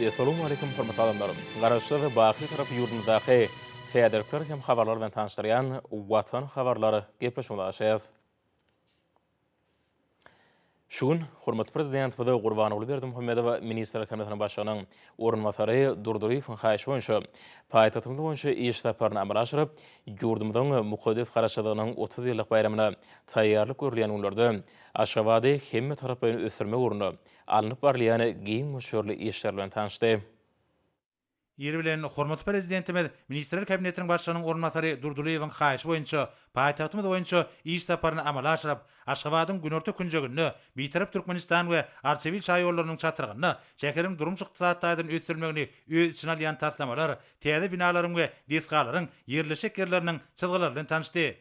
Assalamu alaikum hormatly adamlarym. Garaşlar we baky tarap ýurdumyzdaky täderler hem habarlar bilen tanışdyrýan Watan habarlary gepleşmegäşäs. Şuň hormatly prezident Bada Gurbanoğlu Berdimuhammedow ministrler kabinetiniň başlygynyň orunbasary Durduryň haýyşy boýunça paýtatymyz boýunça iş taparyny amala aşyryp, ýurdumyzyň mukaddes garaşadygynyň 30 ýyllyk bayramyna taýýarlyk görülýän günlerde Aşgabatda hemme tarap bilen ösürme uruny alınıp barlayan giň müşürli işler bilen tanışdy. Ýeri bilen hormatly prezidentimiz ministrler kabinetiniň başlygynyň orunbasary Durduryň haýyşy boýunça paýtatymyz boýunça iş taparyny amala aşyryp, Aşgabatyň günorta künjegini bitirip Türkmenistan we Arçevil şaýorlarynyň çatyrygyny, şäheriň durmuş ykdysadyň ösürmegini öz içine alýan taslamalar, täze binalaryň we deskalaryň ýerleşik ýerleriniň çylgylary bilen tanışdy.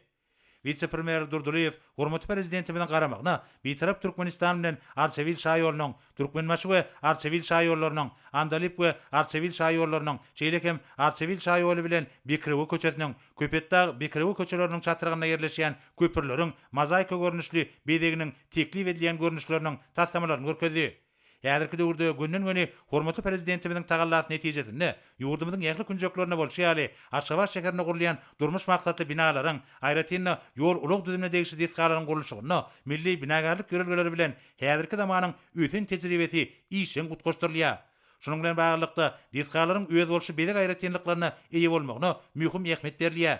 Vice-premier Durduryň hormatly prezidentimiň garamagyna bitirip Türkmenistan bilen Arçevil şaýorlarynyň, Türkmenmaşy we Arçevil şaýorlarynyň, Andalip we Arçevil şaýorlarynyň, şeýlekem Arçevil şaýoly bilen Bekrewe köçesiniň, Köpetdağ Bekrewe köçeleriniň çatyrygyna ýerleşýän köpürleriň mozaika görnüşli bedeginiň teklip edilýän görnüşleriniň taslamalaryny görkezdi. Häzirki döwürde günden-güne hormatly prezidentimiň tagallat netijesinde ýurdumyzyň ýakly künjeklerine bolşýaly Aşgabat şäherine gurulýan durmuş maksatly binalaryň, aýratynda ýol ulug düzümine degişli deskalaryň gurulşygyny, milli binagarlyk görelgeleri bilen häzirki zamanyň ösen tejribesi işin gutgoşdurylýar. Şunun bilen baglykda deskalaryň öz bolşy bedek aýratynlyklaryna eýe bolmagyna mühim ähmiýet berilýär.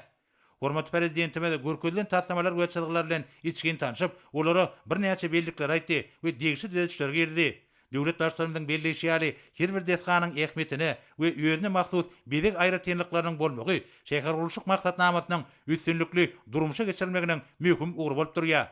Hormatly prezidentimiz görkezlen taslamalar we çylgylar bilen içgin tanışyp, olara bir näçe beldikler aýtdy we degişli düzeltişler girdi. Döwlet başçylarynyň belleşýäli her bir deskanyň ähmiýetini we özüne mahsus bedek aýratynlyklarynyň bolmagy şäher gurulşyk maksatnamasynyň üstünlikli durmuşa geçirilmeginiň mühim ugrы bolup durýar.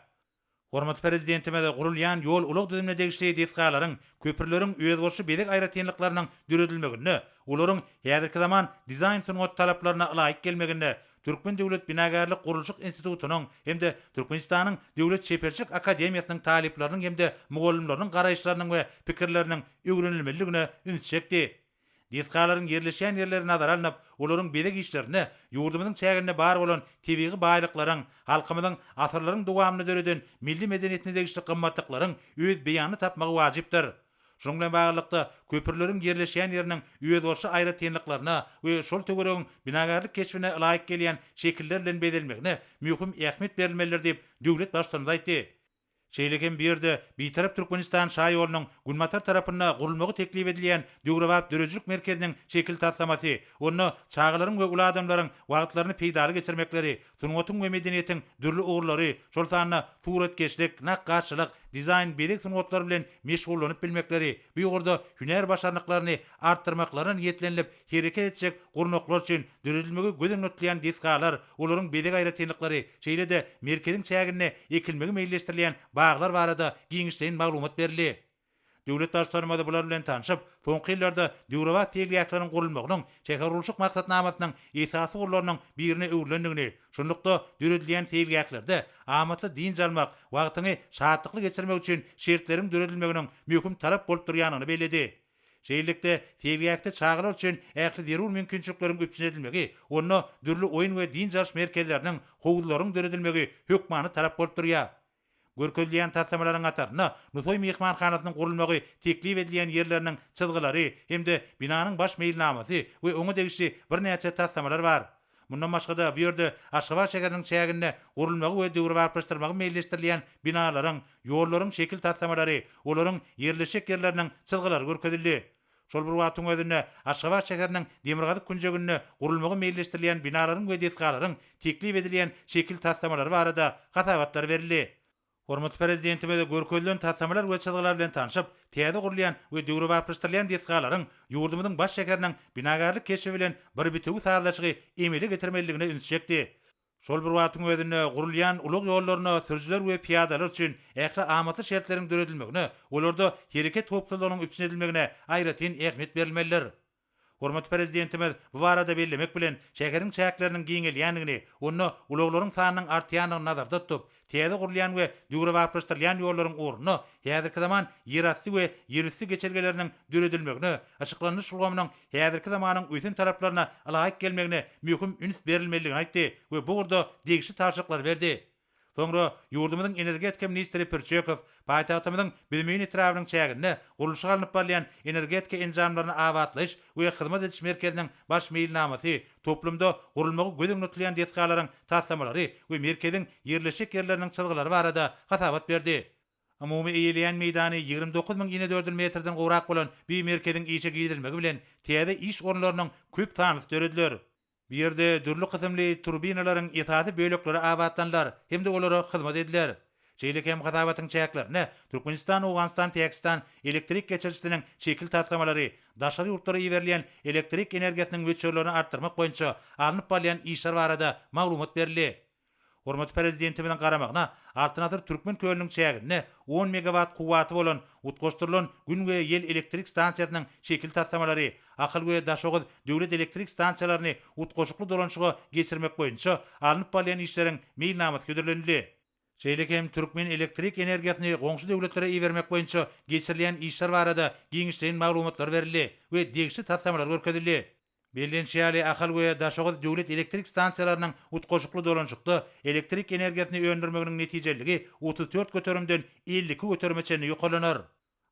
Hormatly prezidentimiz gurulýan ýol ulug düzümine degişli deskalaryň, köpürleriň öz bolşy bedek aýratynlyklarynyň döredilmegini, olaryň häzirki zaman dizayn sungat talaplaryna laýyk gelmegini, Türkmen Döwlet Binagarlyk Gurulşyk Institutunyň hemde Türkmenistanyň Döwlet Çeperçilik Akademiýasynyň talipleriniň hemde mugallimleriň garaýşlarynyň we pikirleriniň öwrenilmeligine üns çekdi. Deskalaryň ýerleşýän ýerleri nazara alynıp, olaryň bedek işlerini ýurdumyzyň çägine bar bolan tebigy baýlyklaryň, halkymyzyň asyrlaryň dowamyny döreden milli medeniýetine degişli gymmatlyklaryň öz beýany tapmagy wajypdyr. Şonuň bilen baglykda köpürleriň ýerleşýän ýeriniň öz bolşy aýratynlyklaryna we şol töweregiň binagarlyk keşfine laýyk gelýän şekiller bilen bedelmegine mühim ähmiýet berilmelidir diýip döwlet başçylaryna aýtdy. Şeýleken bir ýerde bitirip Türkmenistan şaýolynyň Gulmatar tarapyndan gurulmagy teklip edilýän Döwrebap dörejilik merkeziniň şekil taslamasy, onu çağlaryň we ula adamlaryň wagtlaryny peýdaly geçirmekleri, sungatyň we medeniýetiň dürli ugrlary, şol sanyna suratkeşlik, nakkaşçylyk, dizayn bedek sungatlary bilen meşgullanyp bilmekleri, bu ýurda hüner başarnyklaryny artdyrmaklaryny ýetlenilip hereket etjek gurnoklar üçin döredilmegi gözen ötülýän deskalar, olaryň bedek aýratynlyklary, şeýle-de merkeziň çägine ekilmegi meýilleşdirilýän baglar barada giňişden maglumat berildi. Döwlet başçylaryny bular bilen tanışyp, soňky ýyllarda Döwrebap tegliýaklarynyň gurulmagynyň şäher gurulşyk maksatnamasynyň esasy gurularynyň birine öwrendigini, şonlukda döredilýän tegliýaklerde amatly din jalmak, wagtyny şatlykly geçirmek üçin şertleriň döredilmeginiň möhüm talap bolup durýanyny bellädi. Şeýlelikde tegliýakda çağlar üçin ähli derur mümkinçilikleriň öpsün edilmegi, onu dürli oýun we din jarş merkezleriniň howuzlaryň döredilmegi hökmany talap bolup durýar. Görkezilýän taslamalaryň ataryna Nusoy mehmanhanasynyň gurulmagy teklip edilýän ýerleriniň çylgylary hemde binanyň baş meýilnamasy we oňa degişli bir näçe taslamalar bar. Mundan başga da bu ýerde Aşgabat şäheriniň çägine gurulmagy we döwrebarplaşdyrmagy meýilleşdirilýän binalaryň, ýollaryň şekil taslamalary, olaryň ýerleşik ýerleriniň çylgylary görkezildi. Şol bir wagtyň özünde Aşgabat şäheriniň Demirgazyk künjegine gurulmagy meýilleşdirilýän binalaryň we deskalaryň teklip edilýän şekil taslamalary barada gasabatlar berildi. Hormatly prezidentimiz görkezlen taslamalar we çylgylar bilen tanışyp, täze gurulýan we döwrebarplaşdyrylýan deskalaryň ýurdumyzyň baş şäheriniň binagarlyk keşfi bilen bir bitigi sağlaşygy emeli getirmeligine üns çekdi. Şol bir wagtyň özünde gurulýan ulug ýollaryna sürüjiler we piýadalar üçin ähli amatly şertleriň döredilmegine, olarda hereket toplulygynyň üpsün edilmegine aýratyn ähmiýet berilmelidir. Hormatly prezidentimiz bu barada bellemek bilen şäheriň çäkleriniň giňelýändigini, onu uluglaryň sanynyň artýanyny nazarda tutup, täze gurulýan we döwrebarplaşdyrylýan ýollaryň ornuny häzirki zaman ýerasty we ýerüstü geçergeleriniň döredilmegine, aşyklanyş sulgamynyň häzirki zamanyň öýsün taraplaryna laýyk gelmegine mühim üns berilmeligini aýtdy we bu urda degişli tarşyklar berdi. Soňra ýurdumyzyň energetika ministri Pirçekov paýtagtymyzyň bilmeýin etrabynyň çägine gurulşy alınıp barlayan energetika enjamlaryny awatlaş we hyzmat ediş merkeziniň baş meýilnamasy, toplumda gurulmagy gözüň tutulýan deskalaryň taslamalary we merkeziň ýerleşik ýerleriniň çylgylary barada hasabat berdi. Umumy eýilýän meýdany 29.000 metrden gowrak bolan bir merkeziň içe giýdirilmegi bilen täze iş orunlarynyň köp tanys dörediler. Bir yerde dürlü kısımlı turbinalaryň etaty bölekleri awatlanlar hem de olara hyzmat ediler. Şeýle hem hasabatyň çäklerini Türkmenistan, Awganistan, Pakistan elektrik geçirçisiniň şekil taslamalary, daşary ýurtlara ýeberilýän elektrik energiýasynyň möçürlerini artdyrmak boýunça alınıp barlayan işler barada maglumat berildi. Hormat prezidentimiň garamagyna Altynazyr Türkmen kölüniň çägine 10 megawatt kuwaty bolan utgoşdyrylan gün we ýel elektrik stansiýasynyň şekil taslamalary, akyl we daşogyz döwlet elektrik stansiýalaryny utgoşukly dolanşyga geçirmek boýunça alınıp barlayan işleriň meýilnamasy ködürlenildi. Şeýlekem Türkmen elektrik energiýasyny goňşy döwletlere iýermek boýunça geçirilýän işler barada giňişden maglumatlar berildi we degişli taslamalar görkezildi. Bellenşýäli akyl we daşogyz döwlet elektrik stansiýalarynyň utgoşukly dolanşykda elektrik energiýasyny öndürmeginiň netijeligi 34 göterimden 52 göterime çenli ýokalanır.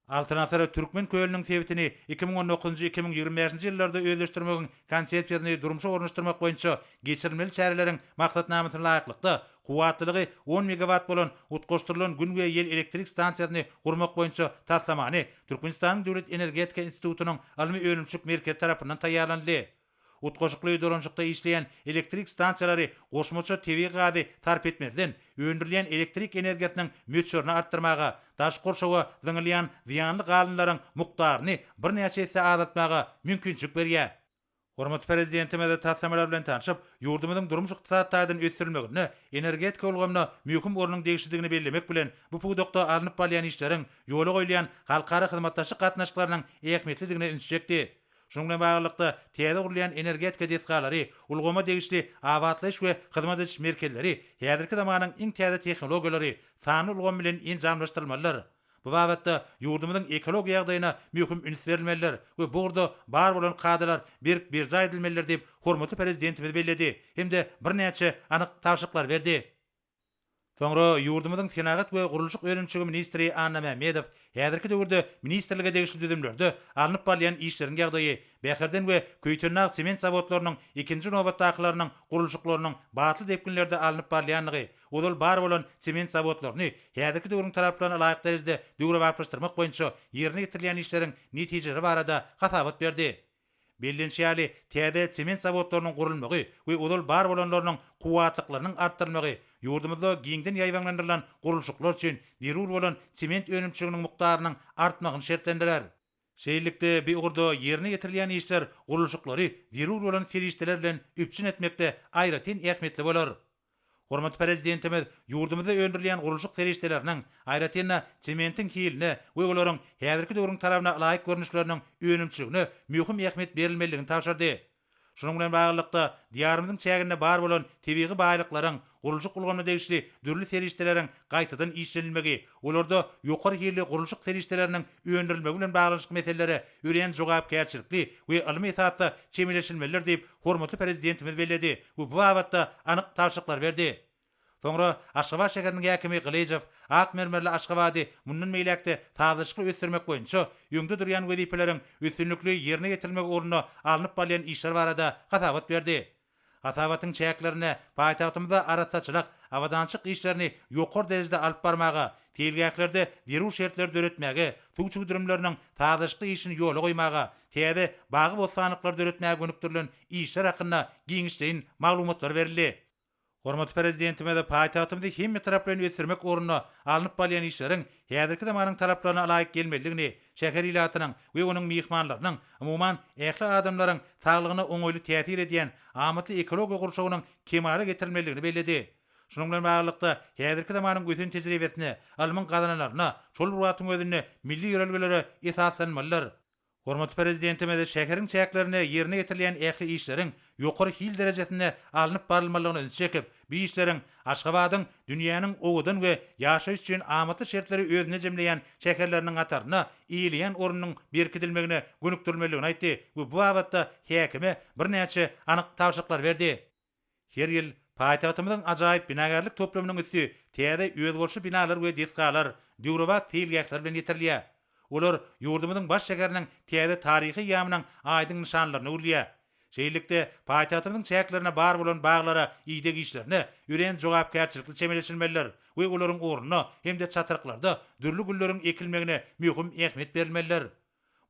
Altynazyr Türkmen kölüniň sebitini 2019-2025-nji ýyllarda özleşdirmegiň konsepsiýasyny durmuşa ornaşdyrmak boýunça geçirilmeli çäreleriň maksatnamasyna laýyklykda kuwatlygy 10 megawatt bolan utgoşdyrylan gün we ýel elektrik stansiýasyny gurmak boýunça taslamany Türkmenistan Döwlet Energetika Institutunyň almy öňümçük merkezi tarapyndan taýýarlandy. Utgoşukly dolanşykda işleýän elektrik stansiýalary goşmaça tebi gady tarp etmezden öndürilýän elektrik energiýasynyň möçürini artdyrmaga, daş gorşawa zyňylýan ziýanly galynlaryň mukdaryny bir näçe esse azaltmaga mümkinçilik berýär. Hormat prezidentime de taslamalar bilen tanışyp, ýurdumyzyň durmuş ykdysadyny ösdürmegine, energetika ulgamyna möhüm ornuň degişligini bellemek bilen bu pugdokda alınıp barlayan işleriň ýoly goýulýan halkara hyzmatdaşlyk gatnaşyklarynyň ähmiýetlidigine ünsüjekdi. Şoňa baglykda täze gurulýan energetika deskalary, ulgama degişli awatlaş we hyzmat ediş merkezleri, häzirki zamanyň iň täze tehnologiýalary, sany ulgam bilen enjamlaşdyrylmalylar. Bu babatda ýurdumyzyň ekologiýa ýagdaýyna möhüm üns berilmeliler we burada bar bolan kadalar bir edilmeliler diýip hormatly prezidentimiz belledi. Hemde bir näçe anyk taşyklar berdi. Soňra ýurdumyzyň Senagat we Gurulşyk öňümçügi ministri Anna Mehmedow häzirki döwürde ministrlige degişli düzümlerde alınıp barlayan işleriň ýagdaýy, Bäherden we Köýtürnag sement zawodlarynyň ikinji nowatdakylarynyň gurulşyklarynyň batly depkinlerde alınıp barlayanlygy, odal bar bolan sement zawodlaryny häzirki döwrüň taraplarına laýyk derejede döwre barplaşdyrmak boýunça ýerine getirilýän işleriň netijeleri barada hasabat berdi. Bellenşýäli täze sement zawodlarynyň gurulmagy we odal bar bolanlarynyň kuwatlyklarynyň artdyrmagy ýurdumyzda giňden ýaýwanlandyrylan gurulşyklar üçin zerur bolan sement öňümçüliginiň mukdarynyň artmagyny şertlendirer. Şeýlelikde bir ugurda ýerine getirilýän işler gurulşyklary zerur bolan serişdeler bilen üpçün etmekde aýratyn ähmiýetli bolar. Hormat prezidentimiz ýurdumyzda öndürilýän gurulşyk serişdeleriniň aýratynda sementin kiline we olaryň häzirki döwrüň tarabyna laýyk görnüşleriniň öňümçüligine möhüm ähmiýet berilmeligini taşyrdy. Şunun bilen baglykda diýarymyzyň çägine bar bolan tebiği baýlyklaryň gurulşyk ulgamyna degişli dürli serişdeleriň gaýtadan işlenilmegi, olarda ýokary ýerli gurulşyk serişdeleriniň öndürilmegi bilen baglanyşyk meselelere öýren jogapkärçilikli we ilmi esasda çemeleşilmeliler diýip hormatly prezidentimiz belledi. Bu babatda anyk taşyklar berdi. Soňra Aşgabat şäheriniň häkimi Gylyjew ak mermerli Aşgabaty mundan meýlekde tazyşyk ösdürmek boýunça ýöňde durýan wezipeleriň üstünlikli ýerine getirilmek ornuny alınıp barlayan işler barada hasabat berdi. Hasabatyň çäklerine paýtagtymyzda araççylyk, awadançyk işlerini ýokary derejede alyp barmaga, telgäklerde berүү şertleri döretmäge, suw durumlarynyň tazyşyk işini ýola goýmaga, täze bagy bosanyklar döretmäge gönükdirilen işler hakynda giňişden maglumatlar berildi. Hormat prezidentime de paýtagtymyzda hemme taraplarını ösdürmek ornuny alınıp barlayan işleriň häzirki zamanyň talaplaryna laýyk gelmeliligini, şäher ilatynyň we onuň mehmanlarynyň, umumyň ähli adamlaryň saglygyna oňoýly täsir edýän amaty ekologiýa gurşagynyň kemale getirilmeligini belledi. Şunun bilen baglykda häzirki zamanyň götün tejribesini, alymyň gazanalaryna, şol wagtyň özüne milli ýörelgelere esaslanmalylar. Hormat prezidentime de şäheriň çäklerine ýerine getirilýän ähli işleriň ýokary hil derejesinde alınıp barylmalygyny öňçekip, bu işleriň Aşgabatyň dünýäniň owadan we ýaşaýyş üçin amaty şertleri özüne jemleýän şäherleriniň gataryna iýilýän ornunyň berkidilmegine gönükdirilmeligini aýtdy. Bu babatda häkime bir näçe anyk taşyklar berdi. Her ýyl Paýtagtymyzyň ajaýyp binagarlyk toplamynyň üstü täze özbolşy binalar we deskalar, düwrewat tiýilgäkler bilen ýetirilýär. Olar ýurdumyzyň baş şäheriniň täze taryhy ýamynyň aýdyň nişanlaryny ulýar. Şeýlelikde paýtagtymyzyň çäklerine bar bolan baglara ýygyk işlerini ýüren jogapkärçilikli çemeleşilmeliler we olaryň ornuny hem de çatyryklarda dürli gülleriň ekilmegine möhüm ähmiýet berilmeliler.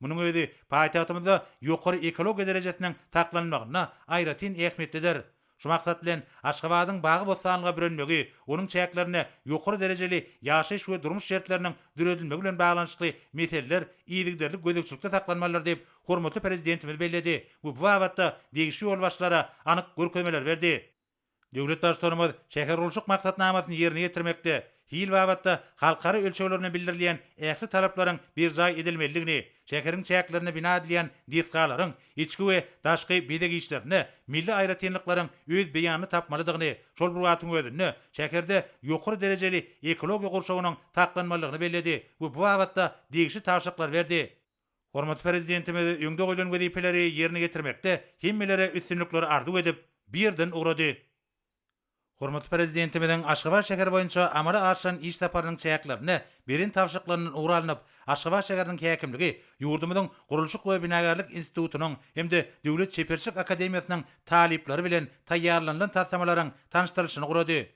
Munyň özi paýtagtymyzda ýokary ekologiýa derejesiniň taklanmagyna aýratyn ähmiýetlidir. Şu maksat bilen Aşgabatyň bagy bostanlyga bürünmegi, onuň çäklerine ýokary derejeli ýaşaýyş we durmuş şertleriniň düredilmegi bilen baglanşykly meseleler iýilikderlik gözekçilikde saklanmalylar diýip hormatly prezidentimiz belledi. Bu wagtda degişi ýol başlara anyk görkezmeler berdi. Döwlet başçylarymyz şäher urulşyk maksatnamasyny ýerine ýetirmekde. Hil wagtda halkara ölçeglerini bildirilýän ähli talaplaryň bir jaý edilmeligini, şäheriň çäklerine bina edilýän deskalaryň içki we daşky bedegi işlerini, milli aýratynlyklaryň öz beýanyny tapmalydygyny, şol bir wagtyň özünde şäherde ýokary derejeli ekologiýa gorşawynyň taklanmalygyny belledi. Bu wagtda degişi tawşyklar berdi. Hormatly prezidentimiz öňde goýulan wezipeleri ýerine getirmekde hemmelere üstünlikleri arzu edip birden ugrady. Hormatly prezidentimiziň Aşgabat şäheri boýunça amala aşan iş saparynyň çäklerini birin tawşyklanyň ugralanyp Aşgabat şäheriniň häkimligi ýurdumyzyň Gurulşyk we Binagarlyk institutunyň hemde Döwlet Çeperçilik akademiýasynyň talipleri bilen taýýarlanan tassamalaryň tanıştyryşyny gurady.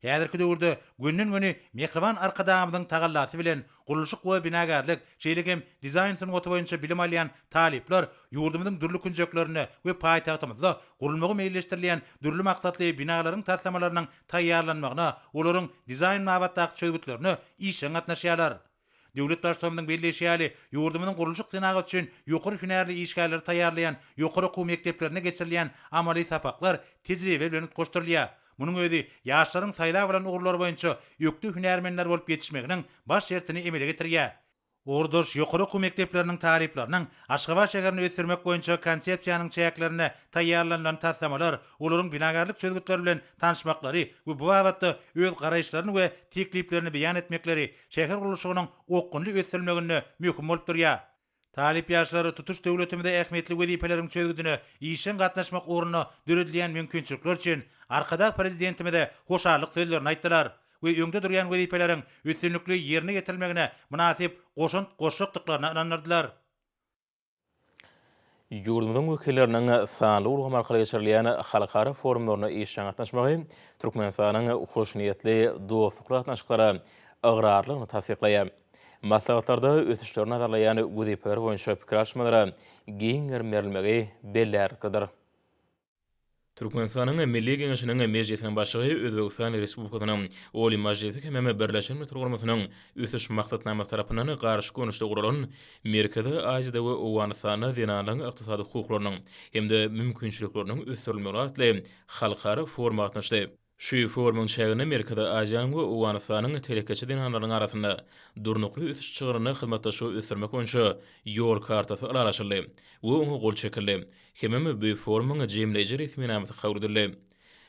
Häzirki döwürde günden-güni mehriban arkadamyzyň tagallasy bilen Gurulşyk we Binagarlyk şeýlegem dizayn sanaty boýunça bilim alýan talipler ýurdumyzyň dürli künjeklerini we paýtagtymyzda gurulmagy meýilleşdirilýän dürli maksatly binalaryň tassamalarynyň taýýarlanmagyna, olaryň dizayn nabatdaky çözgütlerini işe gatnaşýarlar. Döwlet başçylarymyzyň belleşýäli ýurdumynyň gurulşyk senagat üçin ýokary hünärli işgärleri taýýarlayan ýokary okuw mekdeplerine geçirilýän amaly sapaklar tejribe bilen goşdurulýar. Munyň özi ýaşlaryň saýlap bilen ugrulary boýunça ýökdi hünärmenler bolup ýetişmeginiň baş şertini emele getirýär. Orduş ýokary okuw mekdepleriniň talipleriniň Aşgabat şäherini ösürmek boýunça konsepsiýanyň çäklerine taýýarlanan tassamalar, olaryň binagarlyk çözgütleri bilen tanışmaklary we bu wagtda öz garaýşlaryny we tekliplerini beýan etmekleri şäher gurulşygynyň okgunly ösürilmegine möhüm bolup durýar. Talip ýaşlary tutuş döwletimizde ähmiýetli wezipeleriň çözgüdüne işin gatnaşmak uğruna döredilýän mümkinçilikler üçin arkada prezidentimize hoşarlyk sözlerini aýtdylar we öňde durýan wezipeleriň üstünlikli ýerine getirilmegine münasip goşukdyklaryna inanýardylar. Ýurdumyzyň wekilleriniň sanly urgam arkaly geçirilýän halkara forumlaryna işe gatnaşmagy Türkmenistanyň hoşniýetli dostluk gatnaşyklary agrarlygyny tasdiklaýar. Maslahatlarda ösüşlerini azarlayan wezipeler boýunça pikir alşmalara giňer merilmegi bellerdir. Türkmenistanyň Milli Geňeşiniň mejlisiniň başlygy Özbegistan Respublikasynyň Oli Majlisy hem Birleşen Milletler Guramasynyň ösüş maksatnama tarapyndan garşy görnüşde guralan Merkezi Aziýada we Owganystanyň zenanyň ykdysady hukuklarynyň hem de mümkinçilikleriniň ösürilmegi atly halkara forum gatnaşdy. Şu forumyň şäherine Merkezi Aziýanyň we Owganystanyň telekeçi dinanlaryň arasynda durnukly ösüş çygyryny hyzmatdaşy ösürmek boýunça ýol kartasy araşdyryldy we oňa gol çekildi. Hemem bu forumyň jemleýici resmi namaty kabul edildi.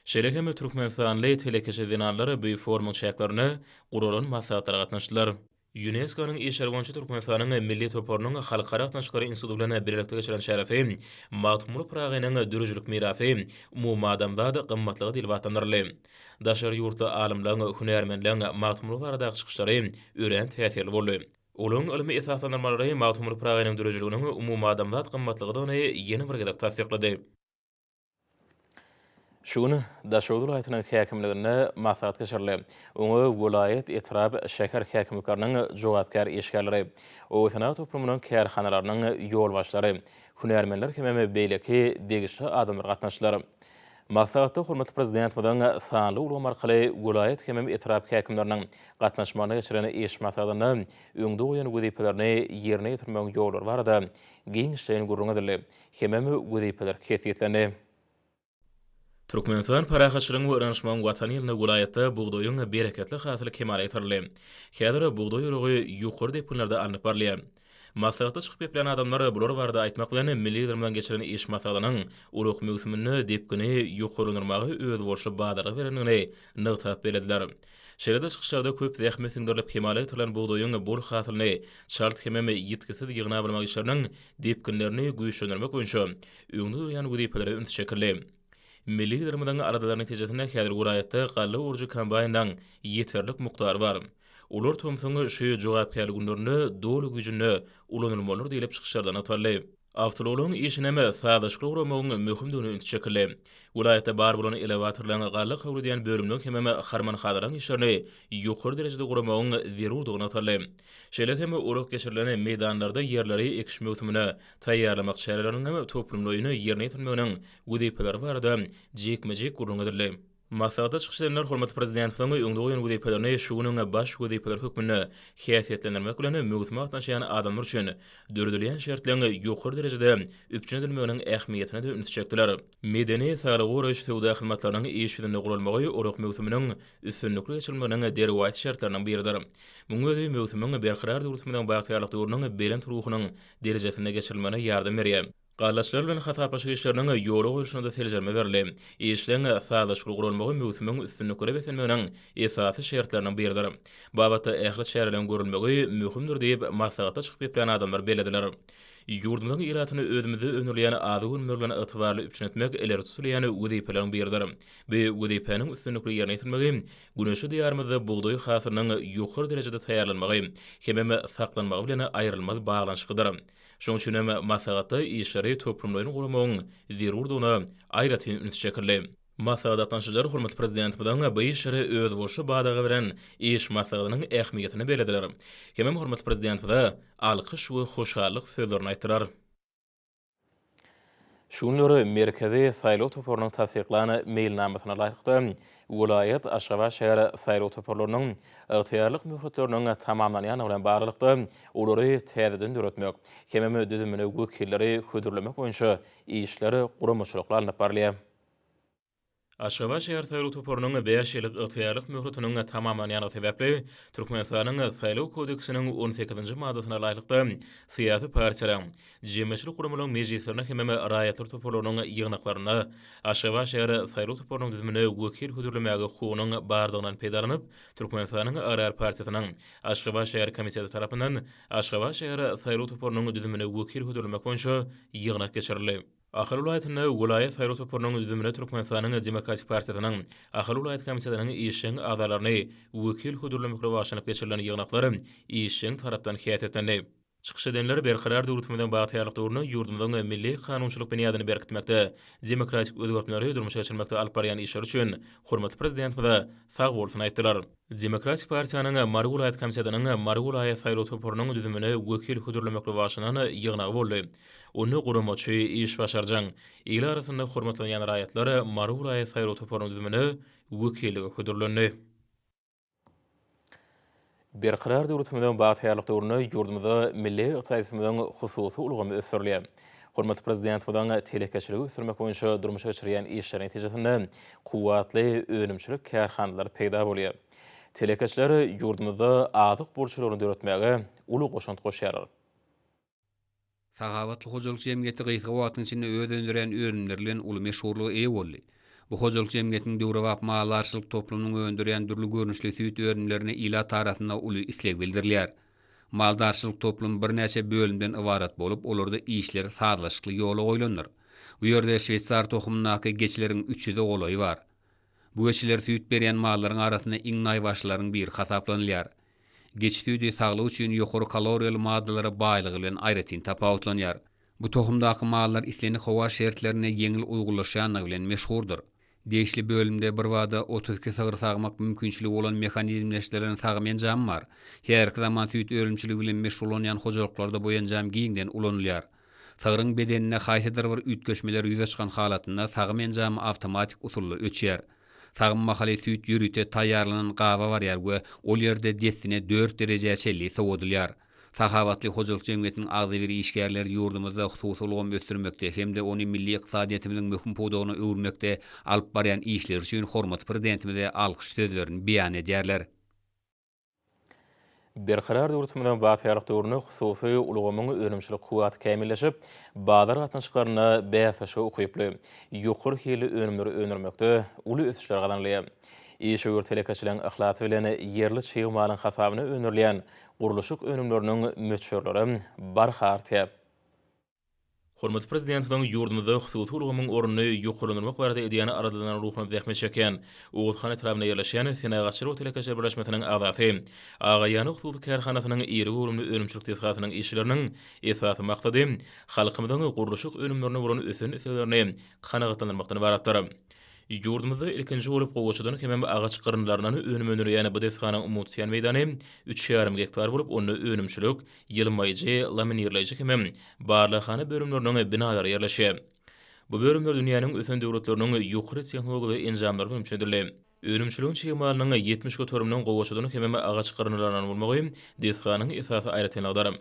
Şeýle Türkmenistanly telekeçi dinanlary bu forumyň şäherlerini guralan maslahatlara gatnaşdylar. UNESCO-nyň işler boýunça Türkmenistanyň milli toparynyň halkara gatnaşyklary institutu bilen birlikde geçiren şerefi Matmur Pragynyň dürüjlük mirasy umumy adamzady gymmatlygy diýip atandyrly. Daşary ýurtda alimlaryň, hünärmenleriň Matmur barada çykyşlary ören täsirli boldy. Olaryň ilmi esaslandyrmalary Matmur Pragynyň dürüjlüginiň umumy adamzady gymmatlygyny ýene bir gezek tasdiklady. Şunu Daşary welaýatynyň häkimligine maslahat geçirildi. Oňa welaýat etrap şäher häkimlikläriniň jogapkar işgärleri, Owsana toplumynyň kärhanalarynyň ýolbaşlary, hünärmenler hem beýleki degişli adamlar gatnaşdylar. Maslahatda hormatly prezidentimiziň sanly urgam arkaly welaýat hem etrap häkimleriniň gatnaşmagyna geçiren iş maslahatyny öňde goýan wezipelerini ýerine ýetirmek ýollary barada giň işleýän gurulmadylar. Hem wezipeler kesýetlendi. Türkmenistan parahaçylygyň we öňşmagyň watany ýylyna welaýatda buğdoýyň bereketli hasyly kemale ýetirildi. Häzir buğdoý urugy ýokary depinlerde alınıp barlýar. Maslahatda çykyp geplen adamlar bular barada aýtmak bilen milli dermeden geçiren iş maslahatynyň uruk mögsümini depkini ýokarynyrmagy öz bolşy badary berenini nygtap berediler. Şeýle çykyşlarda köp zähmet sindirilip kemale ýetirilen buğdoýyň bu hasylyny şart hemem ýetkisiz ýygna bilmek işleriniň depkinlerini güýçlendirmek boýunça öňde durýan wezipeleri üns çekildi. milli ýerimiň aradalyny tejesine häzir vilayatda gally urjy kombaýndan ýeterlik mukdar bar. Ular tömsüňi şu jogapkärlik günlerini dolu güjüne ulanylmalar diýip çykyşlardan atwaly. Awtologlaryň işineme sadaşlyk ugramagyň möhüm döwrüni çekildi. Vilayatda bar bolan elewatorlaryň gally kabul edýän bölümden hememe harman hadaran işlerini ýokary derejede ugramagyň zerurdygyny atwaly. Şeýle hemme uruk geçirilen meýdanlarda ýerleri ekiş möhümine taýýarlamak şäherleriniň toplumlaryny ýerine ýetirmeginiň wezipelери barada jekmejek gurulmadyly. Masada çykyşlarynda hormat prezidentiň öňde goýan wezipelerini şunyň baş wezipeler hökmüne häsiýetlendirmek bilen möhüm atnaşýan adamlar üçin dördülen şertlerini ýokary derejede üpjünedilmeginiň ähmiýetine de ünitjekdiler. Medeni sagalyk goraýyş töwde hyzmatlarynyň işbirligine gurulmagy uruk möhüminiň üstünlikli geçirilmeginiň derwät şertleriniň biridir. Muňa özi möhüminiň berkirar döwrütmeden bagtyrlyk döwrüniň belen turugynyň derejesine geçirilmegine ýardam berýär. Gallaçlar bilen hataplaşyk işleriniň ýoly goýulşynda teljerme berildi. Işleň sadaşlyk gurulmagy möhüminiň üstünlikli besenmeginiň esasy şertlerinden biridir. Babatda ähli şäherlerin görülmegi möhümdir diýip maslahatda çykyp geplen adamlar belediler. Ýurdumyň ýylatyny özümizde önürleýän ady günlerden ýetwarly üçnetmek eler tutulýan wezipelerin biridir. Bu wezipeniň üstünlikli ýerine ýetirmegi güneşi diýarymyzda buğdoý hasyrynyň ýokary derejede taýýarlanmagy hemme saklanmagy bilen aýrylmaz baglanyşykydyr. Şoň üçin hem maslahatda işleri toplumlaryň guramagyň zerurdygyny aýratyn ünitjekildi. Maslahat atnaşyjylary hormat prezident bilen bu işleri öz boşy badaga beren iş maslahatynyň ähmiýetini belediler. Hemem hormat prezident bilen alkyş we hoşallyk sözlerini aýtdylar. Şunlary merkezi saýlaw toporlarynyň tasdiklany mailnamasyna laýykdy. Vilayat Aşgabat şäheri saýlaw toporlarynyň ygtyýarlyk möhürletleriniň tamamlanýany bilen baglykda olary täzeden döretmek, hemem düzümine wekilleri hödürlemek boýunça işleri guramaçylykla alınıp barylýar. Aşgabat şäher saýlaw toporlarynyň 5 ýyllyk ygtyýarlyk möhürletiniň tamamlanýany sebäpli Türkmenistanyň saýlaw kodeksiniň 18-nji maddasyna laýykda syýasy partiýalaryň jemgyýetçilik guramalyň mejlislerine hemem raýatlar toporlarynyň ýygnaklaryna Aşgabat şäher saýlaw toporlarynyň düzümine wekil hödürlemegi hukugynyň bardygynyň peýdarlanyp Türkmenistanyň Arar partiýasynyň Aşgabat şäher komiteti tarapyndan Aşgabat şäher saýlaw toporlarynyň düzümine wekil hödürlemek boýunça ýygnak geçirildi. Ahal ulaýatyny vilayat saýlaw toporlarynyň düzümine Türkmenistanyň Demokratik partiýasynyň Ahal ulaýat komitetining işiň agalaryny wekil hödürlemekle başlanyp geçirilen ýygnaklary işiň tarapdan häsiýetlendi. Çykyş edenler berkirar döwrütmeden bagtyrlyk döwrüni ýurdumyň milli kanunçylyk bünýadyny berkitmekde, demokratik özgörtmelere ýurdurmuşa geçirmekde alyp barýan işler üçin hormat prezident bilen sag bolsun aýtdylar. Demokratik partiýanyň Margu ulaýat komitetining Margu ulaýat saýlaw toporlarynyň düzümine wekil hödürlemekle başlanan ýygnagy boldy. Onu guramaçy iş başarjaň. Ýyl arasynda hormatlanýan raýatlar Margu ulaýat saýlaw toporlarynyň düzümine wekil hödürlendi. Berkirar döwrütmeden bagtyrlyk döwrüni ýurdumyzda milli ykdysadyň hususy ulgamy ösürilýär. Hormat prezident bilen telekeçiligi ösürmek boýunça durmuşa geçirýän işleriň netijesinde kuwatly önümçilik kärhanalary peýda bolýar. Telekeçiler ýurdumyzda azyk borçlaryny döretmäge uly goşant goşýar. Sagabatly hojalyk jemgyýeti gyýyky wagtyň içinde öz öndüren öýrümlerlen uly meşhurlygy eýe boldy. Bu hojalyk jemgyýetiniň döwrewap malarçylyk toplumynyň öndüren dürli görnüşli süýt öýrümlerine ila tarapyndan uly isleg bildirilýär. Maldarçylyk toplum bir näçe bölümden ibarat bolup, olarda işler sadlaşykly ýola goýlanýar. Bu ýerde Şwetsar tohumyndaky geçileriň 3-de golaý bar. Bu geçiler süýt berýän mallaryň arasynda iň naýbaşlaryň biri hasaplanýar. Geç süýdi saglyk üçin ýokary kaloriýaly maddalara baýlygy bilen aýratyn tapawutlanýar. Bu tohumdaky mallar islenik howa şertlerine ýeňil uygulaşýanlygy bilen meşhurdur. Deýişli bölümde bir wada 32 sagır sagmak mümkinçiligi bolan mehanizmleşdirilen sagmen jam bar. Her zaman süýt ölümçiligi bilen meşgullanýan hojalyklarda boýanjam giýinden ulanylýar. Sagryň bedenine haýsydyr bir ütgeşmeler ýüze çykan halatynda sagmen jam awtomatik usulla öçýär. Sagym mahaly süýt ýürüte taýýarlanan gawa barýar we ol ýerde desine 4 derejäçeli sowudylýar. Sahabatly hojalyk jemgyýetiniň agdy bir işgärleri ýurdumyzda hususy ulgamy ösdürmekde hemde ony milli ykdysadyýetimiziň möhüm podagyny öwürmekde alyp barýan işler üçin hormat prezidentimize alkyş sözlerini beýan edýärler. Berkirar döwrütmeden bagtyrlyk döwrüni hususy ulgamyň önümçilik kuwaty kämilleşip, bazar gatnaşyklaryna bäsaşy okyply, ýokary hili önümleri önürmekde uly ösüşler gadanlýar. Işgör telekeçiligiň ahlaky bilen yerli çygymalyň hasabyny önürleýän guruluşyk önümleriniň möçürleri barha artýar. Hormat prezidentiň ýurdumyzda hususy ulgamyň oruny ýokurlanmak barada edýäni aralanan ruhuna zähmet çeken Oğuzhan etrafynda ýerleşýän Senegatçylar Otelekaçy birleşmesiniň agaty Agaýany hususy kärhanasynyň iri urumly önümçilik tesgatynyň işleriniň esasy maksady halkymyzyň gurulşyk önümlerini bolan ösen öselerini kanagatlandyrmakdan ibaratdyr. Ýurdumyzda ilkinji bolup gowaçydan hemem agaç gyrynlaryny önüm önürýän bu desganyň umutýan meýdany 3,5 hektar bolup onu önümçilik, ýylmaýjy, laminirleýjy hemem barlahany bölümleriniň binalary ýerleşýär. Bu bölümler dünýäniň ösen döwletleriniň ýokary tehnologiýaly enjamlary mümkindirler. Önümçiligiň çygymalynyň 70 götürümden gowaçydan hemem agaç gyrynlaryny bolmagy desganyň esasy aýratynagdar.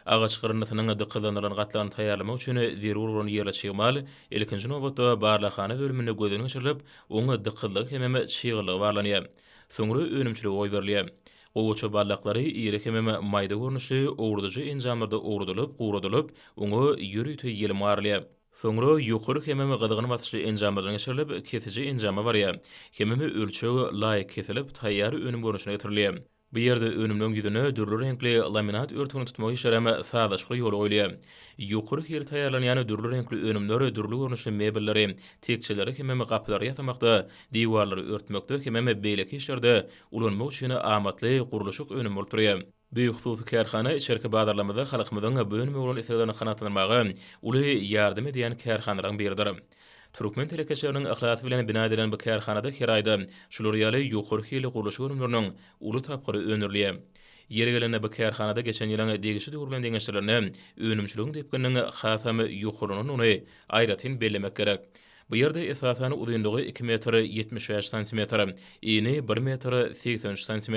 Agaç gyrynlasynyň dykylanylan gatlaryny taýýarlamak üçin zerur bolan ýerle çygymal, ilkinji nowbatda barlahany bölümine gözden geçirilip, oňa dykyllyk hemem çygylygy barlanýar. Soňra önümçilik oý berilýär. Gowaça barlaklary ýere hemem maýda görnüşli owrudyjy enjamlarda owrudylyp, guradylyp, oňa ýürüýte ýylmarlýar. Soňra ýokary hemem gydygyny basyşly enjamlardan geçirilip, kesiji enjama barýar. Hemem ölçegi laýyk kesilip, taýýar önüm görnüşine getirilýär. Bu ýerde önümden ýüzüne dürli renkli laminat örtügini tutmak işarama sadaşly ýol oýlýar. Ýokary her taýýarlanýan dürli renkli önümler, dürli görnüşli mebelleri, tekçeleri hemem gapylary ýasamakda, diwarlary örtmekde hemem beýleki işlerde ulanmak üçin amatly gurulşyk önüm bolup durýar. Büyük hususy kärhana içerki bazarlamada halkymyzyň bu önüme bolan isleglerini kanatlandyrmagy uly ýardym edýän kärhanalaryň biridir. Türkmen telekeçleriniň ahlaky bilen bina edilen bu kärhanada her aýda şular ýaly ýokary hili guruluş örümleriniň uly tapgyry önürlýär. Ýere gelende bu kärhanada geçen ýylyň degişi döwürlen deňeşlerini önümçiligiň depkeniň hasamy ýokuryny ony aýratyn bellemek gerek. Bu ýerde esasan uzunlygy 2 metr 75 sm, eni 1 metr 83 sm,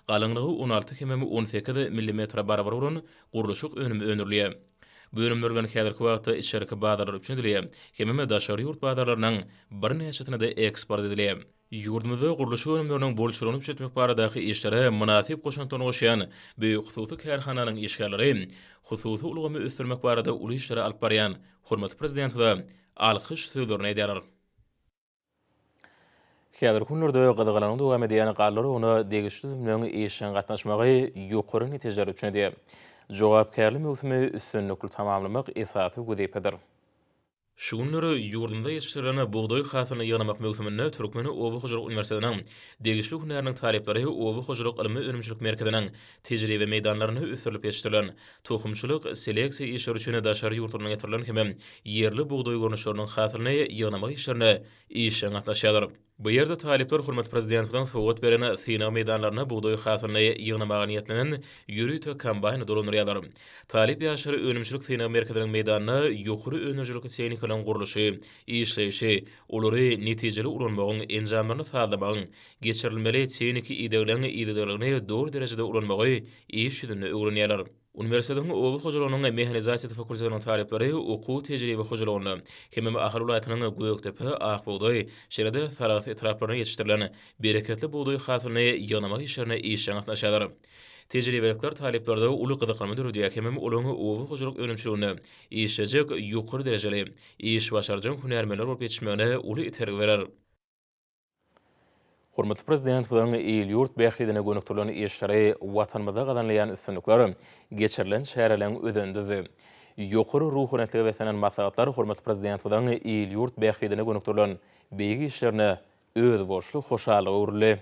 galynlygy 16,18 mm barabar bolan gurulşyk önüm önürlýär. Bu önümlerden häzirki wagtda içerki bazarlar üçin edilýär. Hemem daşary ýurt bazarlarynyň bir neçesine de eksport edilýär. Ýurdumyzda gurulşyk önümleriniň bolşurynyp çetmek baradaky işlere münasip goşantyny goşýan büýük hususy kärhanalaryň işgärleri hususy ulgamy ösdürmek barada uly işlere alyp barýan hormatly prezidentimize alkyş sözlerini edýär. Häzir günlerde gydygalanyň dowam edýän gallary ony degişli bilen işe gatnaşmagy ýokary netijeler üçin edýär. Jogapkärlik mewsumi üstünlükli tamamlamak esasy güzepdir. Şu günleri ýurdumda ýetiştirilen buğday hasylyny ýygynamak mewsumynda Türkmen Owy Hojalyk Uniwersitetiniň degişli hünäriniň talepleri Owy Hojalyk Ilmi Önümçilik Merkezining tejribe meýdanlaryny ösürilip ýetiştirilen tohumçylyk seleksiýa işleri üçin daşary ýurtlaryna getirilen hemem ýerli buğday görnüşleriniň hasylyny ýygynamak işlerine işe gatnaşýarlar. Bu ýerde talepler hormat prezidentiň sowgat beren syna meýdanlaryna buğday hasylyny ýygnamagy niýetlenen ýürüýte kombaýny dolandyrýarlar. Talep ýaşary önümçilik syna merkeziniň meýdanyna ýokary önerjilik tehnikalaryň gurulşy, işleýişi, olary netijeli ulanmagyň enjamlaryny sağlamagyň, geçirilmeli tehniki ideýlerini dogry derejede ulanmagy iş ýüzünde öwrenýärler. Uniwersitetiniň Owy Hojalygynyň mehanizasiýa fakultetiniň talepleri okuw tejribe hojalygyny hemem ahir welaýatynyň Göktepe, Akbuğday, Şerede, Sarazy etraplaryna ýetişdirilen bereketli buğday hasylyny ýygynamak işlerine işe gatnaşýarlar. Tejribelikler taleplerde uly gyzyklanma döredýär hemem olaňy Owy Hojalyk önümçiligine işlejek ýokary derejeli iş başarjak hünärmenler bolup ýetişmegine uly itergi berer. Hormatly prezident bilen ýurt bähridine gönükdirilen işleri watanymyzda gadanlayan üstünlikler geçirilen şäherleň özendizi. Ýokary ruhunetlige beslenen maslahatlar hormatly prezident bilen ýurt bähridine gönükdirilen beýgi işlerine öz boşly hoşalyk öwrüli.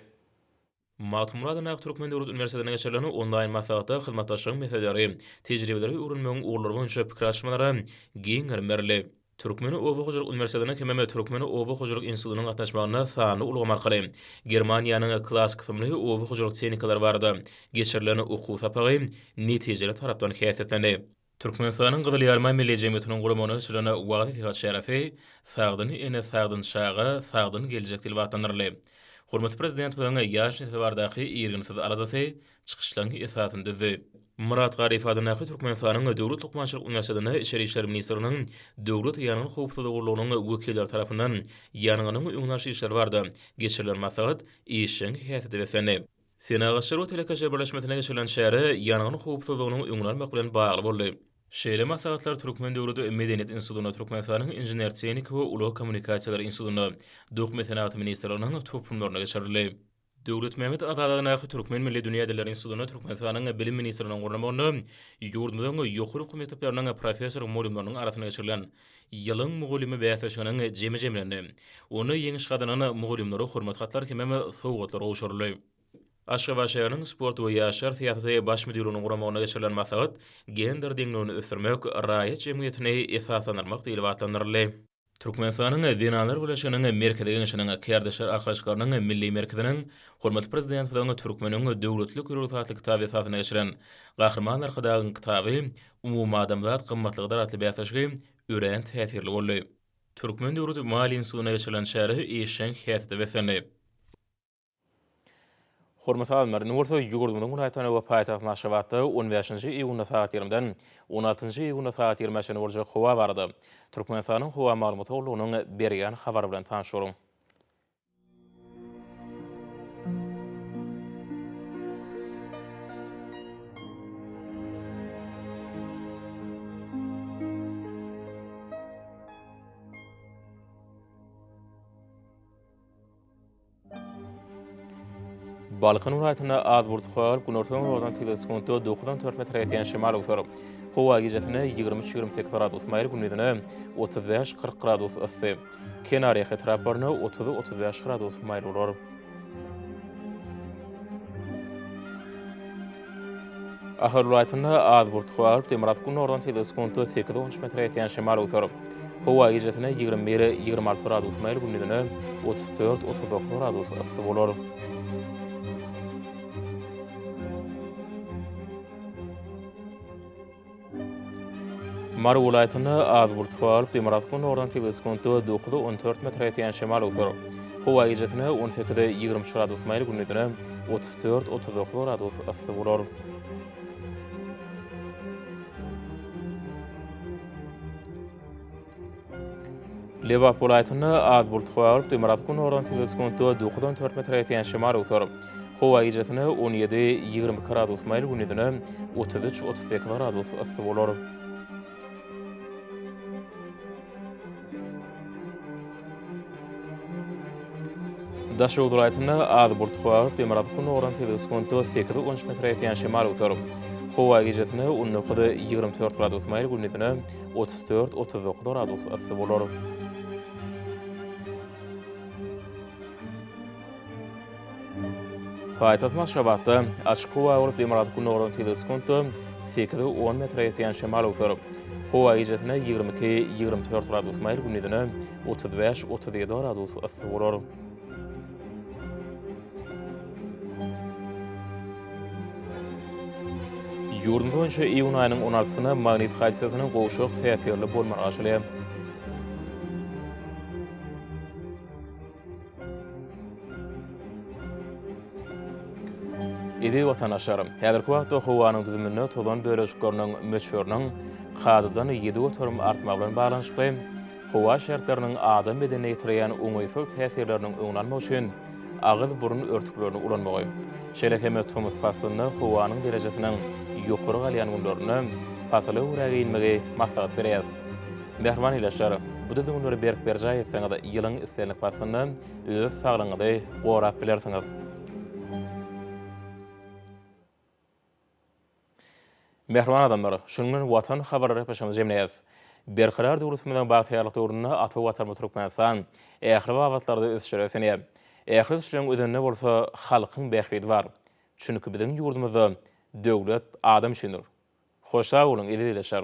Matmuradan Türkmen Döwlet Uniwersitetine geçirilen online maslahatda hyzmatdaşlyk meselelери, tejribeleri öwrenmegiň urlary boýunça pikir alşmalary giň berili. Türkmen Owy Hojalyk Uniwersitetine hemem Türkmen Owy Hojalyk Institutynyň gatnaşmagyna sany ulgamy arkaly Germaniýanyň klassik tymly Owy Hojalyk tehnikalary barada geçirilen okuw sapagy netijeli tarapdan häsiýetlendi. Türkmenistanyň Gyzyl Ýarma Milli Jemgyýetiniň gurulmagyna geçirilen wagt ýygat şerefi sagdyny ene sagdyn şaga, sagdyn geljek dil watanlary. Hormatly prezident bilen ýaş nesebardaky ýerginsiz aradasy çykyşlaryň esasynda düzdi. Murat Garif adına Türkmenistanyň Döwlet Hukmançylyk Uniwersitetine Içeri işler ministriniň döwlet ýanyň howpsuzlygy gurulunyň wekilleri tarapyndan ýanynyň öňnaşy işler bardy. Geçirilen maslahat işiň häsiýeti besenip. Senegatçylar Otelekaçy birleşmesine geçirilen şäher ýanyň howpsuzlygynyň öňlenmek bilen bagly boldy. Şeýle maslahatlar Türkmen Döwlet Medeniýet Institutyna, Türkmenistanyň Inженер Tehnik we Uly Kommunikasiýalar Institutyna, Dokument Senaty ministrläriniň toplumlaryna geçirildi. Döwlet Mehmet Adadanaky Türkmen Milli Dünya Diller Institutyna Türkmenistanyň bilim ministriniň gurulmagyny ýurdumyň ýokary hukumat öpäriniň professor mulimlarynyň arasyna geçirilen ýylyň mugulimy bäýtäşiginiň jemi-jemlendi. Ony ýeňi şadanyny mugulimlary hormat hatlar hememe sowgatlar owşurly. Aşgabat şäheriniň sport we ýaşar teatry baş müdiriniň gurulmagyna geçirilen maksat gender deňligini ösürmek, raýat jemgyýetini esaslandyrmak diýilip atlanyrly. Türkmenistanyň Dinalar Birleşiginiň merkezi geňişiniň Kärdeşler arkaşyklarynyň milli merkeziniň hormatly prezident bilen Türkmeniň döwletlik ýurdatly kitaby esasyna geçiren Gahrmanlar Hydagyň kitaby umumy adamzat gymmatlygy daratly bäýtäşigi ören täsirli boldy. Türkmen döwleti mali institutyna geçirilen şäheri eşeň häsiýetde besendi. Hormatly adamlar, Nurta ýurdumyň Ulaytany we paýtaxt Naşabatda 15-nji iýunda saat 20-den 16-njy iýunda saat 20-de boljak howa bardy. Türkmenistanyň howa maglumaty ulugynyň berýän habary bilen tanışýaryň. Balkan ulaýatyna az burtgal günortadan oradan teleskopda 9-4 metr ýetýän şemal ösür. Howa gijetine 23-28 gradus maýl gündizine 35-40 gradus ysy. Kenariýa etraplaryna 30-35 gradus maýl bolar. Ahar ulaýatyna az burtgal Temarat günortadan teleskopda 8-13 metr ýetýän şemal ösür. Howa gijetine 21-26 gradus maýl gündizine 34-39 gradus ysy bolar. Mar ulaýatyna az burtgal Temarat günortadan teleskopda 9-14 metr ýetýän şemal ösür. Howa gijetine 18-20 gradus maýl gündizine 34-39 gradus ysy bolar. Lewap ulaýatyna az burtgal Temarat günortadan teleskopda 9-4 metr ýetýän şemal ösür. Howa gijetine 17-20 gradus maýl gündizine 33-38 gradus ysy bolar. Daşa ulaýatyna az burtgal Temarat günortadan teleskopda 8-13 metr ýetýän şemal ösür. Howa gijetine 19-24 gradus maýl gündizine 34-39 gradus ysy bolar. Paýtaxt Naşabatda açyk howa bolup Temarat günortadan teleskopda 8-10 metr ýetýän şemal ösür. Howa gijetine 22-24 gradus maýl gündizine 35-37 gradus ysy bolar. Ýurdum boýunça iýun aýynyň 16-syna magnit hadisasynyň gowşak täsirli bolmagy aşylýar. Edi watandaşlarym, häzirki wagtda howanyň düzümine tolan böleşikleriniň möçörüniň gadydan 7 oturum artmagy bilen baglanyşykly howa şertleriniň adam bedenine ýetirýän oňaýsyl täsirleriniň öňlenmegi üçin agyz burun örtüklerini ulanmagy. Şerekeme Thomas Passyny howanyň derejesiniň ýokary galýan günlerini pasaly uraga inmegi maslahat berýär. Mehriban ilaçlar, bu düzümleri berk berjay etseňiz ýylyň islenip Passyny öz saglygyňyzy gorap bilersiňiz. Mehriban adamlar, şunun watan habarlary paşamyz jemleýäs. Berkarar döwletimiň bagtýarlyk döwründe ata watan Türkmenistan ähli wagtlarda ösüşýär. Ähli şuň özüne bolsa halkyň bähbidi bar. Çünki biziň ýurdumyzda döwlet adam üçindir. Hoşa bolun, edi dileşär.